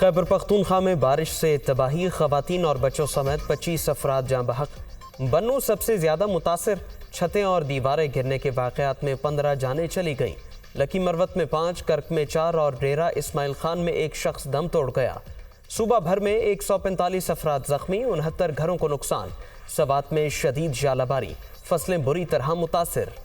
खैबर पख्तूनख्वा में बारिश से तबाही, खवातीन और बच्चों समेत 25 अफराद जाँ बहक। बन्नू सबसे ज्यादा मुतासिर, छतें और दीवारें गिरने के वाक़यात में 15 जानें चली गईं। लकी मरवत में 5, कर्क में 4 और डेरा इस्माइल खान में 1 शख्स दम तोड़ गया। सूबा भर में 145 अफराद जख्मी, 69 घरों को नुकसान। सवात में शदीद जालाबारी, फसलें बुरी तरह मुतासिर।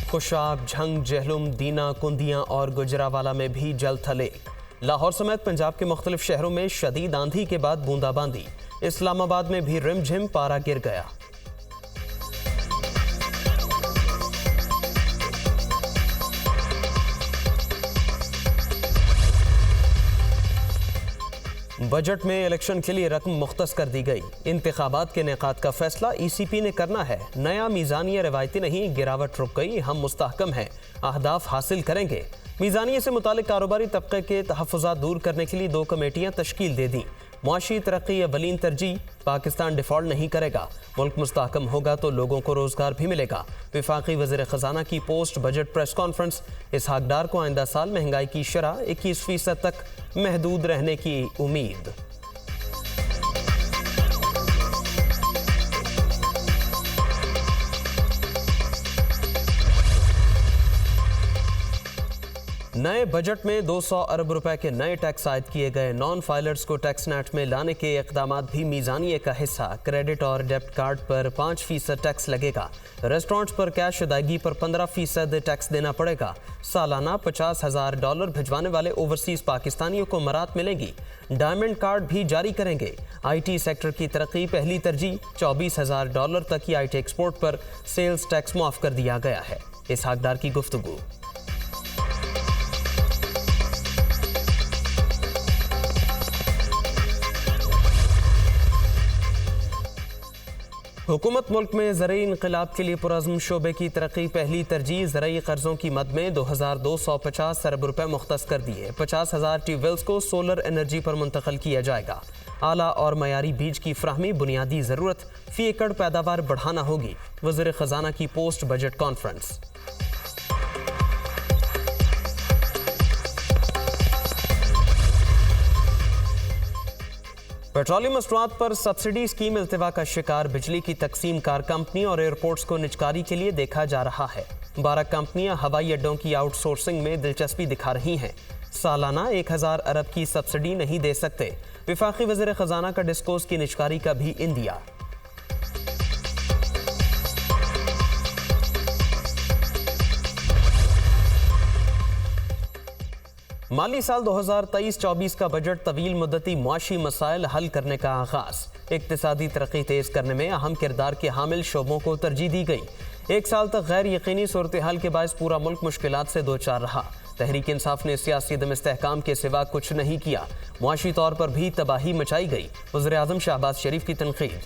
खुशाब, झंग, जहलुम, दीना, कुंदियाँ और गुजरावाला में भी जल थले। लाहौर समेत पंजाब के मुख्तलिफ शहरों में शदीद आंधी के बाद बूंदाबांदी। इस्लामाबाद में भी रिमझिम पारा गिर गया। बजट में इलेक्शन के लिए रकम मुख्तस कर दी गई। इंतखाबात के इनेकाद का फैसला ECP ने करना है। नया मीज़ानिया रिवायती नहीं, गिरावट रुक गई, हम मुस्तहकम हैं, अहदाफ हासिल करेंगे। मीज़ानिया से मुतालिक कारोबारी तबके के तहफ़्फ़ुज़ात दूर करने के लिए 2 कमेटियाँ तश्कील दे दी। मुआशी तरक्की अवलीन तरजीह, पाकिस्तान डिफ़ॉल्ट नहीं करेगा। मुल्क मुस्तहकम होगा तो लोगों को रोज़गार भी मिलेगा। वफाकी वज़ीर ख़जाना की पोस्ट बजट प्रेस कॉन्फ्रेंस। इसहाक डार को आइंदा साल महंगाई की शरह 21% तक महदूद रहने की उम्मीद। नए बजट में 200 अरब रुपए के नए टैक्स आयद किए गए। नॉन फाइलर्स को टैक्स नेट में लाने के इक़दाम भी मीज़ानिये का हिस्सा। क्रेडिट और डेबिट कार्ड पर 5% टैक्स लगेगा। रेस्टोरेंट्स पर कैश अदायगी पर 15% टैक्स देना पड़ेगा। सालाना $50,000 भिजवाने वाले ओवरसीज पाकिस्तानियों को मरात मिलेगी। डायमंड कार्ड भी जारी करेंगे। IT सेक्टर की तरक्की पहली तरजीह। $24,000 तक की IT एक्सपोर्ट पर सेल्स टैक्स माफ़ कर दिया गया है। इसहाक डार की गुफ्तगू। हुकूमत मुल्क में ज़रई इनक़लाब के लिए पुरज़्म शोबे की तरक्की पहली तरजीह। ज़रई कर्ज़ों की मद में 2250 अरब रुपए मुख्तस कर दिए। 50,000 ट्यूबवेल्स को सोलर एनर्जी पर मुंतकिल किया जाएगा। आला और मयारी बीज की फ्राहमी बुनियादी ज़रूरत, फी एकड़ पैदावार बढ़ाना होगी। वज़ीर ख़जाना की पोस्ट बजट कॉन्फ्रेंस। पेट्रोलियम मसनूआत पर सब्सिडी स्कीम इल्तिवा का शिकार। बिजली की तकसीम कार कंपनी और एयरपोर्ट्स को निजकारी के लिए देखा जा रहा है। 12 कंपनियां हवाई अड्डों की आउटसोर्सिंग में दिलचस्पी दिखा रही हैं। सालाना 1000 अरब की सब्सिडी नहीं दे सकते। वफाकी वज़ीर ख़जाना का डिस्कोस की निजकारी का भी इंदिया। माली साल 2023-24 का बजट तवील मुद्दती मुआशी मसाइल हल करने का आगाज। इक्तिसादी तरक्की तेज करने में अहम किरदार के हामिल शोबों को तरजीह दी गई। 1 साल तक गैर यकीनी सूरत हाल के बायस पूरा मुल्क मुश्किलात से दो चार रहा। तहरीक इंसाफ ने सियासी अदम इस्तेहकाम के सिवा कुछ नहीं किया। मुआशी तौर पर भी तबाही मचाई गई। वज़ीर आज़म शहबाज शरीफ की तनकीद।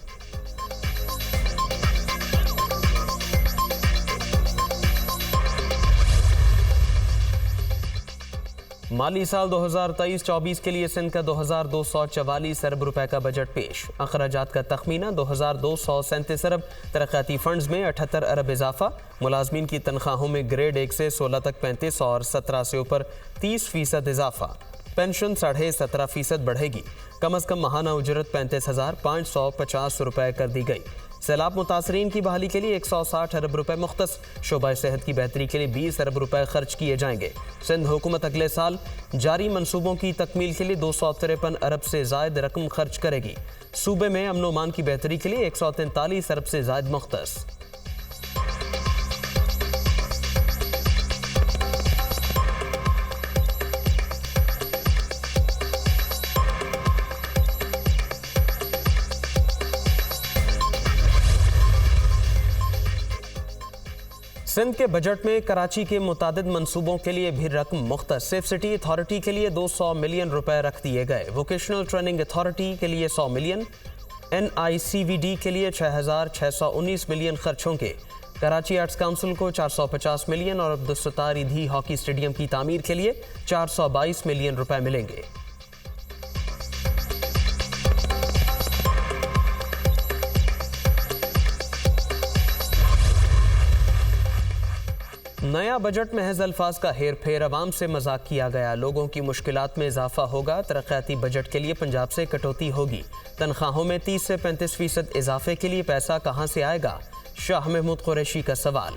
माली साल 2023-24 के लिए सिंध का 2244 अरब रुपए का बजट पेश। अखराजात का तखमीना 2237 अरब। तरक्याती फंड्स में 78 अरब इजाफा। मुलाजमीन की तनख्वाहों में ग्रेड 1 से 16 तक 35 और 17 से ऊपर 30% इजाफा। पेंशन 17.5% बढ़ेगी। कम अज कम माहाना उजरत 35,550 रुपए कर दी गई। सैलाब मुतासरीन की बहाली के लिए 160 अरब रुपए मुख्तस। शोबा सेहत की बेहतरी के लिए 20 अरब रुपए खर्च किए जाएंगे। सिंध हुकूमत अगले साल जारी मंसूबों की तकमील के लिए 253 अरब से जायद रकम खर्च करेगी। सूबे में अमन व अमान की बेहतरी के लिए 143 अरब से जायद मुख्तस। सिंध के बजट में कराची के मुतादिद मंसूबों के लिए भी रकम मुख्तस। सेफ सिटी अथॉरिटी के लिए 200 मिलियन रुपए रख दिए गए। वोकेशनल ट्रेनिंग अथॉरिटी के लिए 100 मिलियन। NICVD के लिए 6,619 मिलियन खर्च होंगे। कराची आर्ट्स काउंसिल को 450 मिलियन और अब्दुलसत्तार ईधी हॉकी स्टेडियम की तामीर के लिए 422 मिलियन रुपए मिलेंगे। नया बजट महज अल्फाज का हेर फेर, अवाम से मजाक किया गया, लोगों की मुश्किलात में इजाफा होगा, तरक्याती बजट के लिए पंजाब से कटौती होगी, तनख्वाहों में 30 से 35% इजाफे के लिए पैसा कहां से आएगा, शाह महमूद कुरैशी का सवाल।